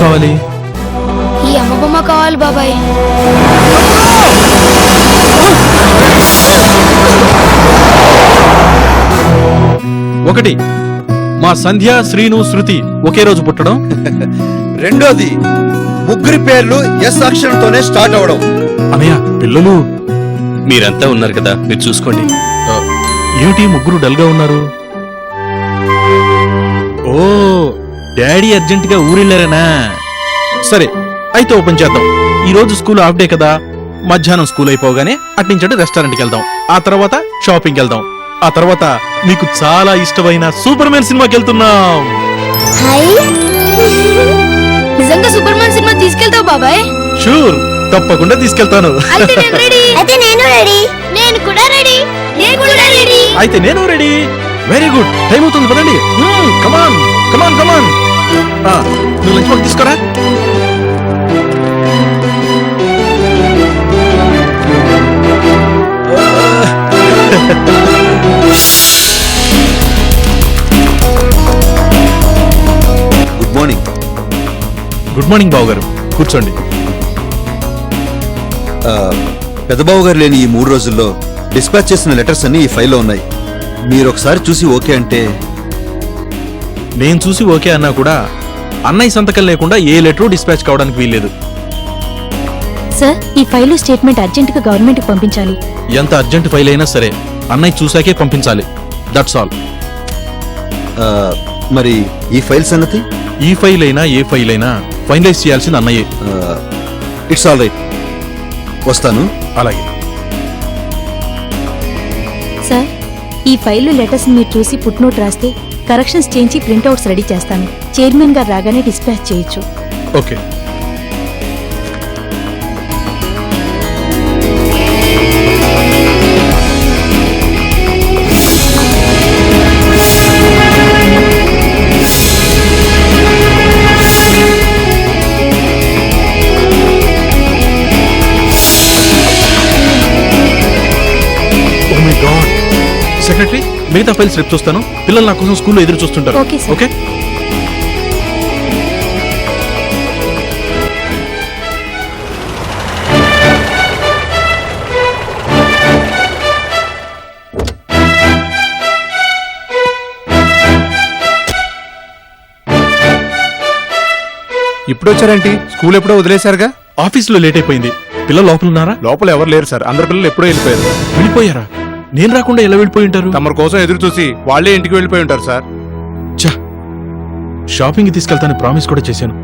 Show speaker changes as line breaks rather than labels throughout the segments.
కావాలి?
ఈ అమ్మ బొమ్మ కావాలి బాబాయ్.
ఒకటి, మా సంధ్య, శ్రీను, శృతి ఒకే రోజు పుట్టడం.
రెండోది, ముగ్గురి పేర్లు ఎస్ అక్షరంతోనే స్టార్ట్ అవడం.
అన్నయ్య, పిల్లలు
మీరంతా ఉన్నారు కదా, మీరు చూసుకోండి.
ఏమిటి ముగ్గురు డల్ గా ఉన్నారు? ఓ, డాడీ అర్జెంట్ గా ఊరెళ్ళారనా? సరే, అయితే ఓపెన్ చేద్దాం. ఈ రోజు స్కూల్ హాఫ్ డే కదా, మధ్యాహ్నం స్కూల్ అయిపోగానే అట్నుంచి రెస్టారెంట్కి వెళ్దాం. ఆ తర్వాత షాపింగ్కి వెళ్దాం. ఆ తర్వాత మీకు చాలా ఇష్టమైన సూపర్ మ్యాన్ సినిమాకి వెళ్తున్నాం.
నిజంగా సూపర్ మ్యాన్ సినిమా తీసుకెళ్తావు బాబాయ్?
షూర్, తప్పకుండా తీసుకెళ్తాను.
అయితే నేను రెడీ. అయితే నేను రెడీ. నేను కూడా రెడీ. నేను కూడా రెడీ.
అయితే నేను రెడీ. వెరీ గుడ్, టైం అవుతుంది పదండి. కమాన్ కమాన్ కమాన్. నువ్వు లంచ్ బాక్స్ తీసుకోరా.
Good morning.
గుడ్ మార్నింగ్ బాబు గారు, కూర్చోండి.
పెద్దబాబు గారు లేని ఈ 3 రోజుల్లో డిస్పాచ్ చేసిన లెటర్స్ అన్ని ఈ ఫైల్లో ఉన్నాయి. మీరు ఒకసారి చూసి ఓకే అంటే.
నేను చూసి ఓకే అన్నా కూడా అన్నయ్య సంతకం లేకుండా ఏ లెటర్ డిస్పాచ్ కావడానికి వీల్లేదు.
సార్, ఈ ఫైలు స్టేట్మెంట్ అర్జెంట్ గా గవర్నమెంట్ కి పంపించాలి.
ఎంత అర్జెంట్ ఫైల్ అయినా సరే అన్నయ్య చూసాకే పంపించాలి. That's all.
మరి ఈ ఫైల్ సంగతి?
ఈ ఫైల్ అయినా ఏ ఫైల్ అయినా ఫైనలైజ్ చేయాల్సింది అన్నయ్యే.
ఇట్స్ ఆల్ రైట్, వస్తాను.
అలాగే
సార్, ఈ ఫైలు లెటర్స్ మీరు చూసి ఫుట్ నోట్ రాస్తే కరెక్షన్స్ చేయించి ప్రింట్అవుట్స్ రెడీ చేస్తాను. చైర్మన్ గారు రాగానే డిస్పాచ్ చేయొచ్చు.
ఓకే. సెక్రటరీ, మిగతా ఫైల్స్ రేపు చూస్తాను. పిల్లలు నా కోసం స్కూల్లో ఎదురు చూస్తుంటారు.
Okay sir.
ఓకే.
ఇప్పుడు వచ్చారేంటి? స్కూల్ ఎప్పుడో వదిలేశారుగా.
ఆఫీసులో లేట్ అయిపోయింది. పిల్లలు లోపల ఉన్నారా?
లోపల ఎవరు లేరు సార్, అందరు పిల్లలు ఎప్పుడో వెళ్ళిపోయారు.
వెళ్ళిపోయారా? నేను రాకుండా ఎలా వెళ్ళిపోయి ఉంటారు?
తమరి కోసం ఎదురు చూసి వాళ్ళే ఇంటికి వెళ్ళిపోయి ఉంటారు సార్.
ఛా, షాపింగ్కి తీసుకెళ్తాను ప్రామిస్ కూడా చేశాను.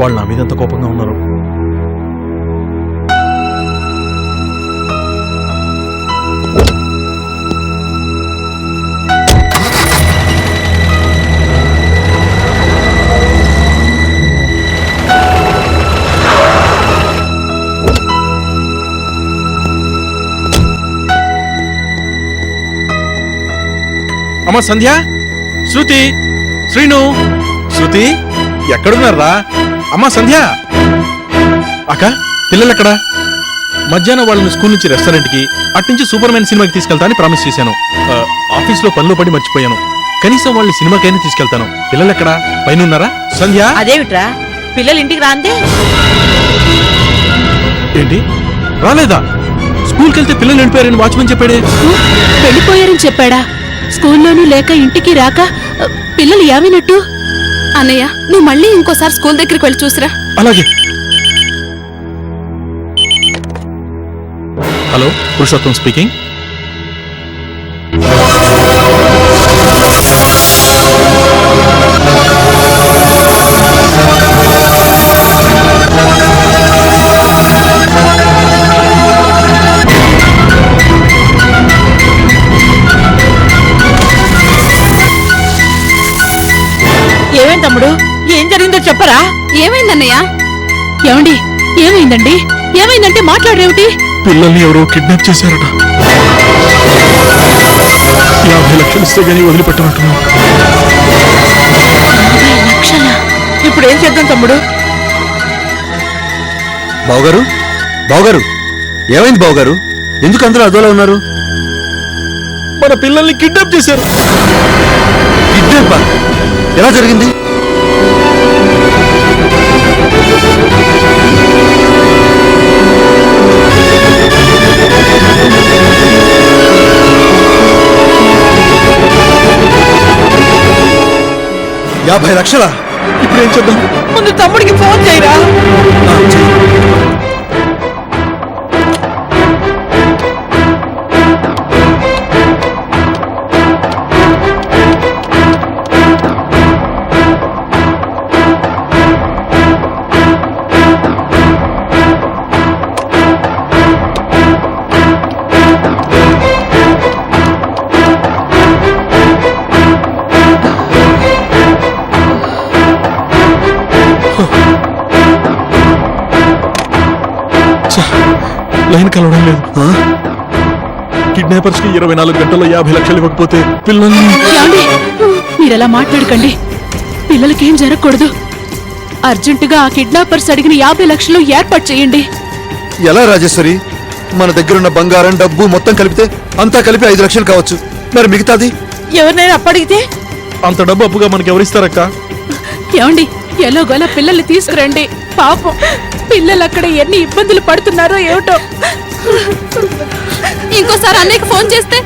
వాళ్ళు నా మీద ఎంత కోపంగా ఉన్నారు. అమ్మా సంధ్య, శృతి, శ్రీను, శృతి ఎక్కడున్నారా? అమ్మా సంధ్య. అక్క, పిల్లలెక్కడా? మధ్యాహ్నం వాళ్ళని స్కూల్ నుంచి రెస్టారెంట్కి, అట్నుంచి సూపర్ మ్యాన్ సినిమాకి తీసుకెళ్తా అని ప్రామిస్ చేశాను. ఆఫీస్లో పనిలో పడి మర్చిపోయాను. కనీసం వాళ్ళని సినిమాకైనా తీసుకెళ్తాను. పిల్లలెక్కడా? పైన ఉన్నారా? సంధ్య.
అదేమిట్రా, పిల్లలు ఇంటికి రాందే?
ఏంటి, రాలేదా? స్కూల్కి వెళ్తే పిల్లలు వెళ్ళిపోయారని వాచ్మెన్ చెప్పాడే.
వెళ్ళిపోయారని చెప్పాడా? స్కూల్లోనూ లేక ఇంటికి రాక పిల్లలు ఏమైనట్టు?
అన్నయ్య, నువ్వు మళ్ళీ ఇంకోసారి స్కూల్ దగ్గరికి వెళ్ళి చూసిరా.
అలాగే. Hello, Purushottam speaking.
ఏమేం తమ్ముడు, ఏం జరిగిందో చెప్పరా?
ఏమైందన్నయ్య?
ఏమండి, ఏమైందండి? ఏమైందంటే మాట్లాడేమిటి?
పిల్లల్ని ఎవరో కిడ్నాప్ చేశారట. 50 లక్షలు ఇస్తే గానీ వదిలిపెట్టనట్టున్నాం.
50 లక్షలా?
ఇప్పుడు ఏం చేద్దాం తమ్ముడు?
బావగారు, బావగారు, ఏమైంది బావగారు? ఎందుకు అందరూ అదోలా ఉన్నారు?
మన పిల్లల్ని కిడ్నాప్ చేశారు.
కిడ్నాప్ ఎలా జరిగింది? 50 లక్షల
ఇప్పుడు ఏం చేద్దాం?
ముందు తమ్ముడికి ఫోన్ చేయరా.
లైన్ కలవడం లేదు. కిడ్నాపర్స్ కి 24 గంటల్లో 50 లక్షలు ఇవ్వకపోతే పిల్లల్ని
ఏమండి? మీరెలా మాట్లాడకండి. పిల్లలకేం జరగకూడదు. అర్జెంటుగా ఆ కిడ్నాపర్స్ అడిగిన 50 లక్షలు ఏర్పాటు చేయండి.
ఎలా రాజేశ్వరి? మన దగ్గరున్న బంగారం డబ్బు మొత్తం కలిపితే అంతా కలిపి 5 లక్షలు కావచ్చు. మరి మిగతాది
ఎవరినైనా అప్పడిగితే?
అంత డబ్బు అప్పుగా మనకి ఎవరిస్తారక్క?
ఏమండి, ఎలాగోలా పిల్లల్ని తీసుకురండి. పాపం పిల్లలు అక్కడ ఎన్ని ఇబ్బందులు పడుతున్నారో ఏమిటో. ఇంకోసారి అన్నయ్యకి ఫోన్ చేస్తే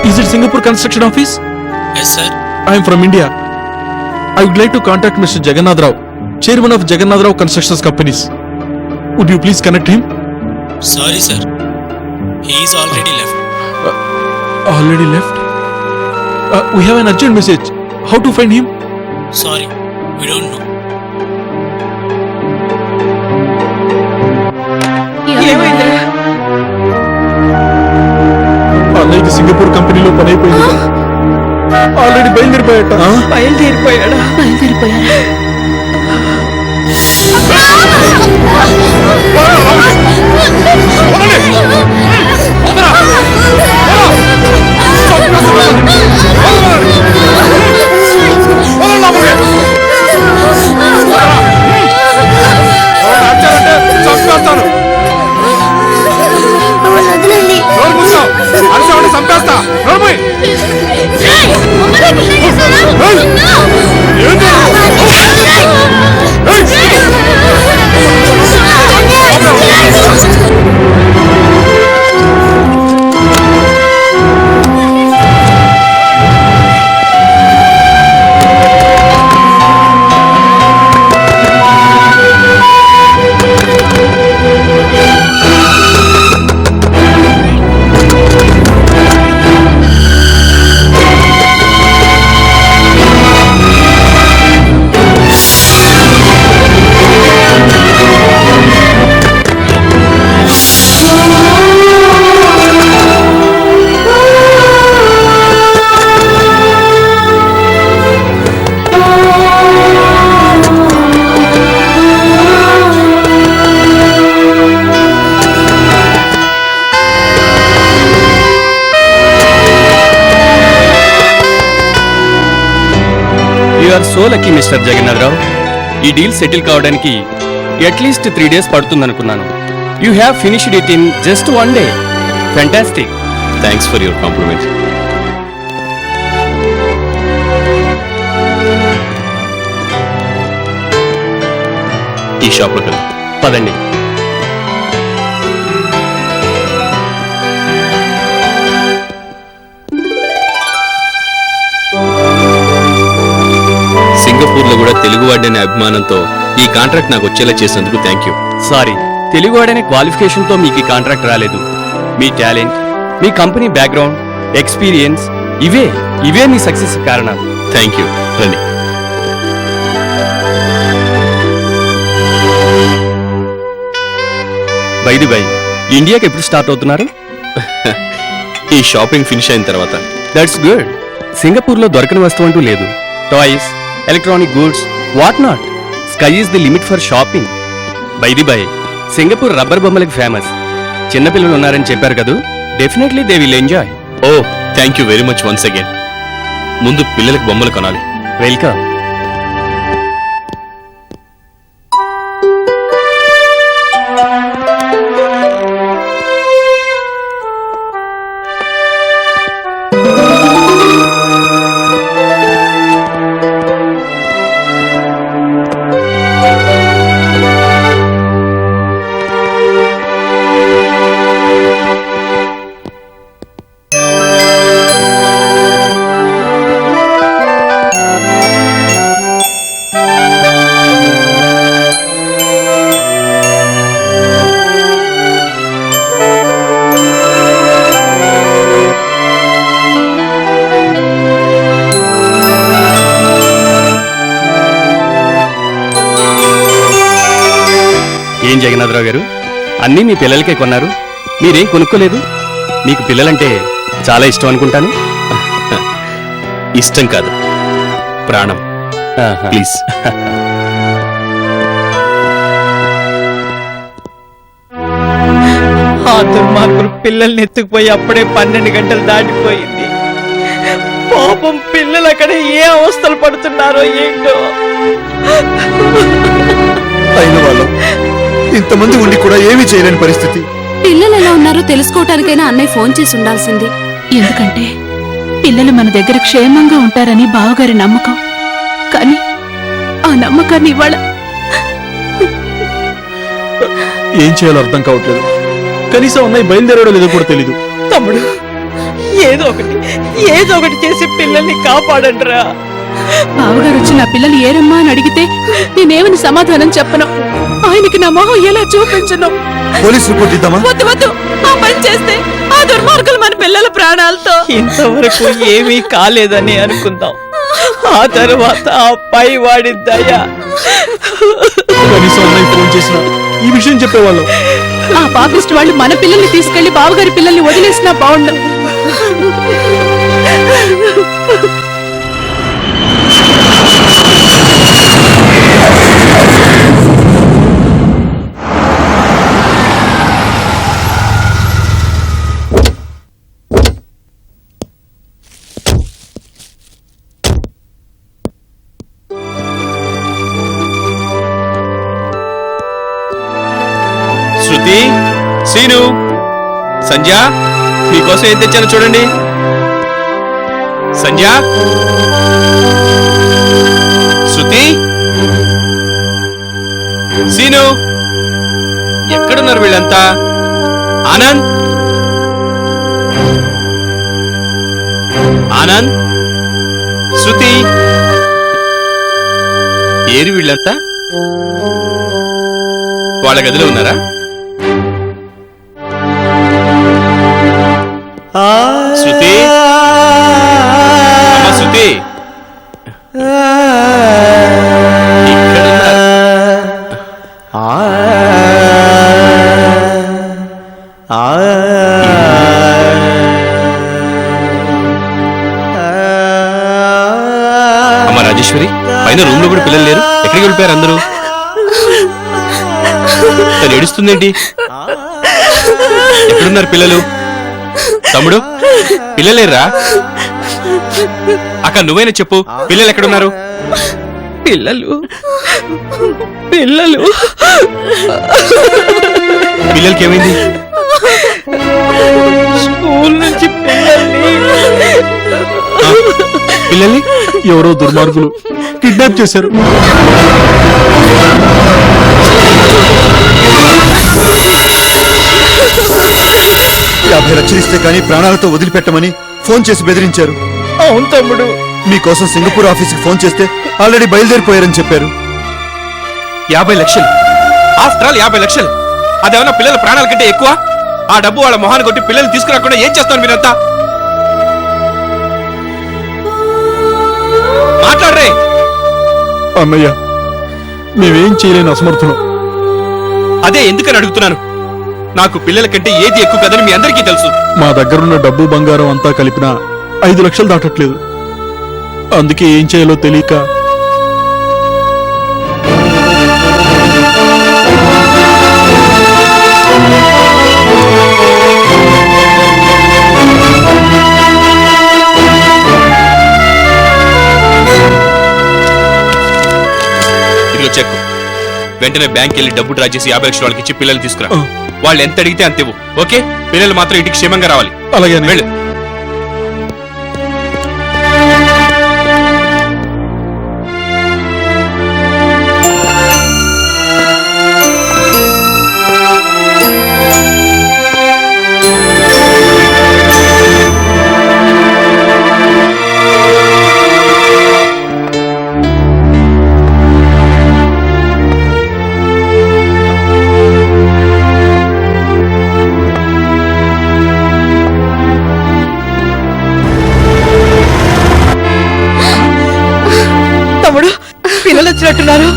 Is it Singapore Construction Office?
Yes, sir.
I am from India. I would like to contact Mr. Jagannath Rao, chairman of Jagannath Rao Constructions Companies. Would you please connect him?
Sorry, sir. He is already left.
Already left? We have an urgent message. How to find him?
Sorry, we don't know.
ఏమైందిరా?
అన్నయ్యకి Singapore కంపెనీలో పని అయిపోయింది. Already బయలుదేరిపోయాట.
బయలుదేరిపోయాడా? బయలుదేరిపోయారా?
చంపేస్తాను.
వదలండి.
నోరు మూసుకో. అరిచావంటే చంపేస్తా. నోరు మూయ్.
You are so lucky mister Jagannath Rao. ఈ డీల్ సెటిల్ కావడానికి అట్లీస్ట్ 3 days పడుతుందనుకున్నాను. You have finished it in just 1 day. Fantastic. Thanks for your compliment. ఈ షాప్లోకి వెళ్దాం. పదండి. సింగపూర్లో కూడా తెలుగువాడనే అభిమానంతో ఈ కాంట్రాక్ట్ నాకు వచ్చేలా చేసినందుకు థ్యాంక్ యూ. సారీ, తెలుగువాడనే క్వాలిఫికేషన్తో మీకు ఈ కాంట్రాక్ట్ రాలేదు. మీ టాలెంట్, మీ కంపెనీ బ్యాక్గ్రౌండ్, ఎక్స్పీరియన్స్ ఇవే మీ సక్సెస్ కారణాలు. Thank you. రండి. బై ఇండియాకి ఎప్పుడు స్టార్ట్ అవుతున్నారు? ఈ షాపింగ్ ఫినిష్ అయిన తర్వాత. That's good. సింగపూర్లో దొరకని వస్తువు అంటూ లేదు. Toys, electronic goods, what not. Sky is the limit for shopping. బై సింగపూర్ రబ్బర్ బొమ్మలకి ఫేమస్. చిన్నపిల్లలు ఉన్నారని చెప్పారు కదా, definitely they will enjoy. Oh, thank you very much once again. ముందు పిల్లలకు బొమ్మలు కొనాలి. వెల్కమ్. ఏం జగన్నాథరావు గారు, అన్నీ మీ పిల్లలకే కొన్నారు, మీరేం కొనుక్కోలేదు? మీకు పిల్లలంటే చాలా ఇష్టం అనుకుంటాను.
ఇష్టం కాదు, ప్రాణం. ప్లీజ్.
ఆ దుర్మార్గులు పిల్లల్ని ఎత్తుకుపోయి అప్పుడే 12 గంటలు దాటిపోయింది. పాపం పిల్లలు అక్కడ ఏ అవస్థలు పడుతున్నారో ఏంటో.
అయిన వాళ్ళం ఇంతమంది ఉండి కూడా ఏమీ చేయలేని పరిస్థితి.
పిల్లలు ఎలా ఉన్నారో తెలుసుకోవటానికైనా అన్నయ్య ఫోన్ చేసి ఉండాల్సింది. ఎందుకంటే పిల్లలు మన దగ్గర క్షేమంగా ఉంటారని బావగారి నమ్మకం. కానీ ఆ నమ్మకాన్ని ఇవాళ
ఏం చేయాలో అర్థం కావట్లేదు. కనీసం అన్నయ్య బయలుదేరాడో లేదో కూడా తెలీదు.
తమ్ముడు, ఏదో ఒకటి చేసి పిల్లల్ని కాపాడండిరా.
బావగారు వచ్చి నా పిల్లలు ఏరమ్మా అని అడిగితే నేనేమని సమాధానం చెప్పను. ఆయనకి నా మొహం ఎలా చూపించను?
Police report ఇద్దామా?
వద్దు వద్దు, ఆ పని చేస్తే ఆ దుర్మార్గులు మన పిల్లల ప్రాణాలతో.
ఇంతవరకు ఏమీ కాలేదని అనుకుందాం. ఆ తర్వాత ఆ పై వాడి దయ.
కనీసం అన్నయ్య ఫోన్ చేసిన ఈ విషయం చెప్పేవాళ్ళం.
ఆ పాపిస్ట్ వాళ్ళు మన పిల్లల్ని తీసుకెళ్లి బావగారి పిల్లల్ని వదిలేసినా బాగుండు.
శృతి, శ్రీను, సంధ్య, మీకోసం ఏం తెచ్చానో చూడండి. సంధ్య, శృతి, శ్రీను, ఎక్కడున్నారు వీళ్ళంతా? ఆనంద్, ఆనంద్, శృతి, ఏరి వీళ్ళంతా? వాళ్ళ గదిలో ఉన్నారా? శృతి, అమ్మా శృతి, ఇక్కడున్నారు. అమ్మా రాజేశ్వరి, పైన రూమ్ లో కూడా పిల్లలు లేరు, ఎక్కడికి వెళ్ళిపోయారు అందరూ? తను ఏడుస్తుందేంటి? ఎక్కడున్నారు పిల్లలు? తమ్ముడు, పిల్లలేరా? అక్క నువ్వైనా చెప్పు, పిల్లలు ఎక్కడున్నారు?
పిల్లలు
పిల్లలకి ఏమైంది?
స్కూల్ నుంచి
పిల్లల్ని ఎవరో దుర్మార్గులు కిడ్నాప్ చేశారు.
50 లక్షలు ఇస్తే కానీ ప్రాణాలతో వదిలిపెట్టమని ఫోన్ చేసి బెదిరించారు.
అవును తమ్ముడు,
మీకోసం సింగపూర్ ఆఫీస్కి ఫోన్ చేస్తే ఆల్రెడీ బయలుదేరిపోయారని చెప్పారు.
50 లక్షలు? ఆఫ్టర్ ఆల్ 50 లక్షలు? అదేమన్నా పిల్లల ప్రాణాల కంటే ఎక్కువ? ఆ డబ్బు వాళ్ళ మొహాన్ని కొట్టి పిల్లల్ని తీసుకురాకుండా ఏం చేస్తాను మీరంతా? మాట్లాడరే.
అన్నయ్య, మేమేం చేయలేని అసమర్థులం.
అదే ఎందుకని అడుగుతున్నాను. నాకు పిల్లల కంటే ఏది ఎక్కువ కదని మీ అందరికీ తెలుసు.
మా దగ్గరున్న డబ్బు బంగారం అంతా కలిపినా 5 లక్షలు దాటట్లేదు. అందుకే ఏం చేయాలో తెలియక
ఇదిగో చెక్. వెంటనే బ్యాంక్ వెళ్ళి డబ్బు డ్రా చేసి 50 లక్షల వాళ్ళకి ఇచ్చి పిల్లల్ని తీసుకురా. వాళ్ళు ఎంత అడిగితే అంత ఇవ్వు. ఓకే? పిల్లలు మాత్రం ఇంటికి క్షేమంగా రావాలి.
అలాగే
వెళ్ళు.
తమ్ముడు, పిల్లలు వచ్చినట్టున్నారు.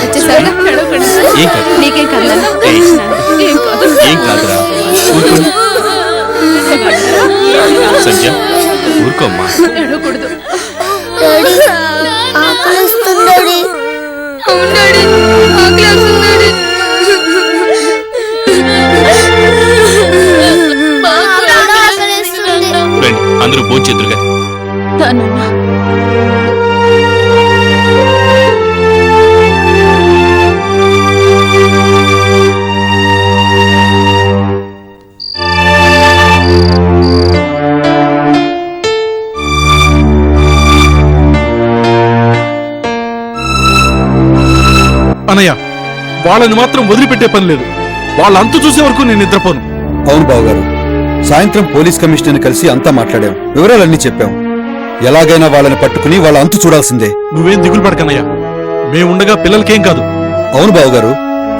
వచ్చేసారా?
ఏం కాదు
నీకేం కాదు
ఏం కాదురా ఊరుకోండి సంధ్య ఊరుకోమ్మా
ఎడకూడదు.
డాడీ ఆకలిస్తుంది డాడీ.
అవును డాడీ, ఆకలేస్తుంది డాడీ.
నాకు కూడా ఆకలిస్తుంది.
రండి అందరూ భోంచేద్దురుగా
దానన్నా
అనయ్య వాళ్ళని మాత్రం వదిలిపెట్టే పని లేదు. వాళ్ళ అంతు చూసే వరకు నేను నిద్రపోను.
అవును బావగారు, సాయంత్రం పోలీస్ కమిషనర్ని కలిసి అంతా మాట్లాడాం, వివరాలన్నీ చెప్పాం. ఎలాగైనా వాళ్ళని పట్టుకుని వాళ్ళ అంతు చూడాల్సిందే.
నువ్వేం దిగులు పడకనయ్య, మేముండగా పిల్లలకేం కాదు.
అవును బావగారు,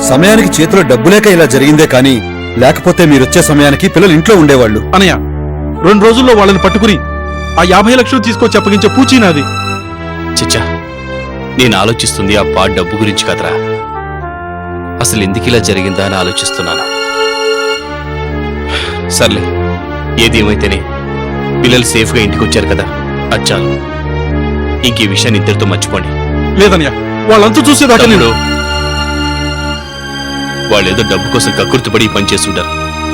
సమయానికి చేతిలో డబ్బులేక ఇలా జరిగిందే కానీ లేకపోతే మీరొచ్చే సమయానికి పిల్లలు ఇంట్లో ఉండేవాళ్ళు.
అనయ్య 2 రోజుల్లో వాళ్ళని పట్టుకుని ఆ 50 లక్షలు తీసుకొచ్చి అప్పగించే పూచీ నాది.
చిచ్చా నేను ఆలోచిస్తుంది ఆ పాడు డబ్బు గురించి కదరా, అసలు ఎందుకు ఇలా జరిగిందా అని ఆలోచిస్తున్నాను. సర్లే ఏది ఏమైతేనే పిల్లలు సేఫ్గా ఇంటికి వచ్చారు కదా, అది చాలు. ఇంక ఈ విషయాన్ని ఇద్దరితో మర్చిపోండి.
లేదన్నయ్య, వాళ్ళంతా చూసేదాకా నేను
వాళ్ళేదో డబ్బు కోసం కక్కుర్తిపడి పని చేస్తుంటారు.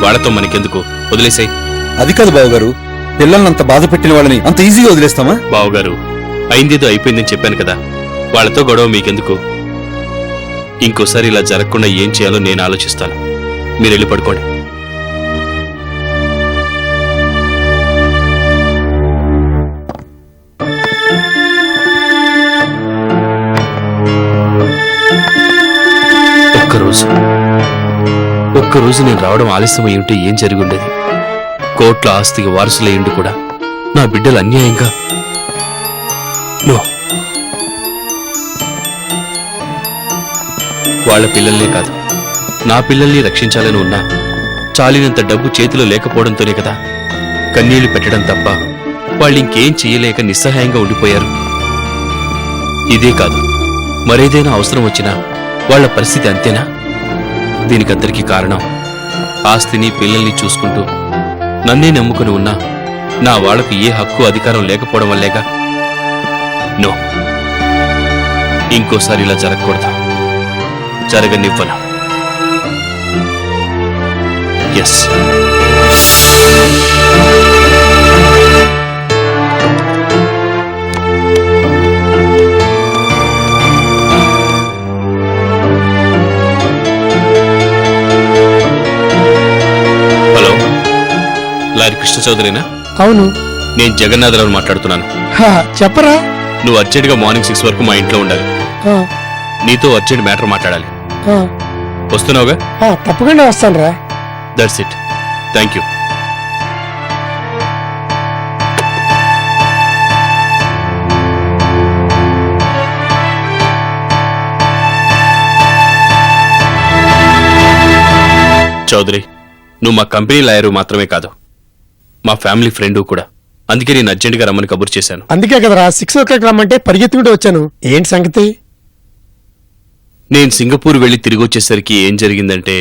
వాళ్ళతో మనకెందుకు, వదిలేసాయి.
అది కాదు బావగారు, పిల్లల్నంత బాధ పెట్టిన వాళ్ళని అంత ఈజీగా వదిలేస్తామా?
బావగారు అయిందేదో అయిపోయిందని చెప్పాను కదా, వాళ్ళతో గొడవ మీకెందుకు. ఇంకోసారి ఇలా జరగకుండా ఏం చేయాలో నేను ఆలోచిస్తాను. మీరు వెళ్ళి పడుకోండి. ఒక్కరోజు నేను రావడం ఆలస్యం అయి ఉంటే ఏం జరిగి ఉండేది? కోట్ల ఆస్తికి వారసులయ్యుండి కూడా నా బిడ్డలు అన్యాయంగా నో. వాళ్ళ పిల్లల్నే కాదు, నా పిల్లల్ని రక్షించాలని ఉన్నా చాలినంత డబ్బు చేతిలో లేకపోవడంతోనే కదా కన్నీళ్లు పెట్టడం తప్ప వాళ్ళు ఇంకేం చెయ్యలేక నిస్సహాయంగా ఉండిపోయారు. ఇదే కాదు, మరేదైనా అవసరం వచ్చినా వాళ్ళ పరిస్థితి అంతేనా? దీనికంతటికీ కారణం ఆస్తిని పిల్లల్ని చూసుకుంటూ నన్నే నమ్ముకుని ఉన్నా నా వాళ్లకు ఏ హక్కు అధికారం లేకపోవడం వల్లేగా. నో, ఇంకోసారి ఇలా జరగకూడదు, జరగనివ్వను. ఎస్. హలో, లారీ కృష్ణ చౌదరినా?
అవును.
నేను జగన్నాథరావు మాట్లాడుతున్నాను.
చెప్పరా.
నువ్వు అర్జెంట్గా మార్నింగ్ 6 వరకు మా ఇంట్లో ఉండాలి. నీతో అర్జెంట్ మ్యాటర్ మాట్లాడాలి. వస్తున్నావుగా?
తప్పకుండా వస్తాను రా.
That's it. Thank you. Chowdary, నువ్వు మా కంపెనీ లాయరు మాత్రమే కాదు, మా ఫ్యామిలీ ఫ్రెండు కూడా. అందుకే నేను అర్జెంట్గా రమ్మని కబురు చేశాను.
అందుకే కదరా 6 o'clock రమ్మంటే పరిగెత్తుకుంటూ వచ్చాను. ఏంటి సంగతి?
నేను సింగపూర్ వెళ్ళి తిరిగి వచ్చేసరికి ఏం జరిగిందంటే,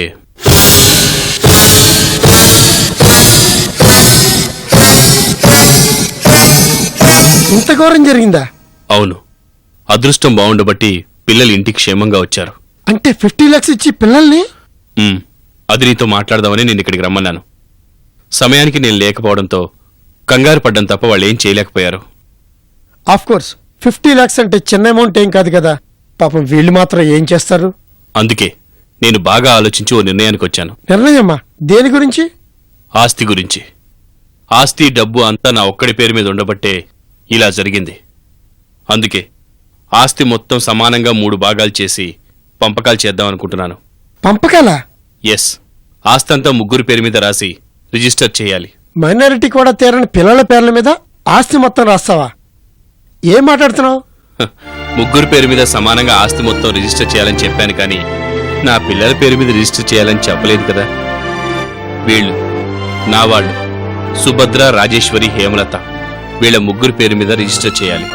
ఇంత ఘోరం జరిగిందా?
అవును, అదృష్టం బాగుండబట్టి పిల్లలు ఇంటికి క్షేమంగా వచ్చారు.
అంటే 50 lakhs ఇచ్చి పిల్లల్ని?
అది నీతో మాట్లాడదామని నేను ఇక్కడికి రమ్మన్నాను. సమయానికి నేను లేకపోవడంతో కంగారు పడ్డం తప్ప వాళ్ళు ఏం చేయలేకపోయారు.
ఆఫ్ కోర్స్ 50 lakhs అంటే చిన్న అమౌంట్ ఏం కాదు కదా. పాపం వీళ్ళు మాత్రం ఏం చేస్తారు?
అందుకే నేను బాగా ఆలోచించి ఓ నిర్ణయానికి వచ్చాను.
నిర్ణయమ్మా? దేని గురించి?
ఆస్తి గురించి. ఆస్తి డబ్బు అంతా నా ఒక్కడి పేరు మీద ఉండబట్టే ఇలా జరిగింది. అందుకే ఆస్తి మొత్తం సమానంగా 3 భాగాలు చేసి పంపకాలు చేద్దాం అనుకుంటున్నాను.
పంపకాలా?
ఎస్. ఆస్తి అంతా 3 పేరు మీద రాసి రిజిస్టర్ చేయాలి.
మైనారిటీ కూడా తీరని పిల్లల పేర్ల మీద ఆస్తి మొత్తం రాస్తావా? ఏం మాట్లాడుతున్నావు?
3 పేరు మీద సమానంగా ఆస్తి మొత్తం రిజిస్టర్ చేయాలని చెప్పాను, కానీ నా పిల్లల పేరు మీద రిజిస్టర్ చేయాలని చెప్పలేదు కదా. వీళ్ళు నా వాళ్ళు, సుభద్ర, రాజేశ్వరి, హేమలత, వీళ్ళ 3 పేరు మీద రిజిస్టర్ చేయాలి.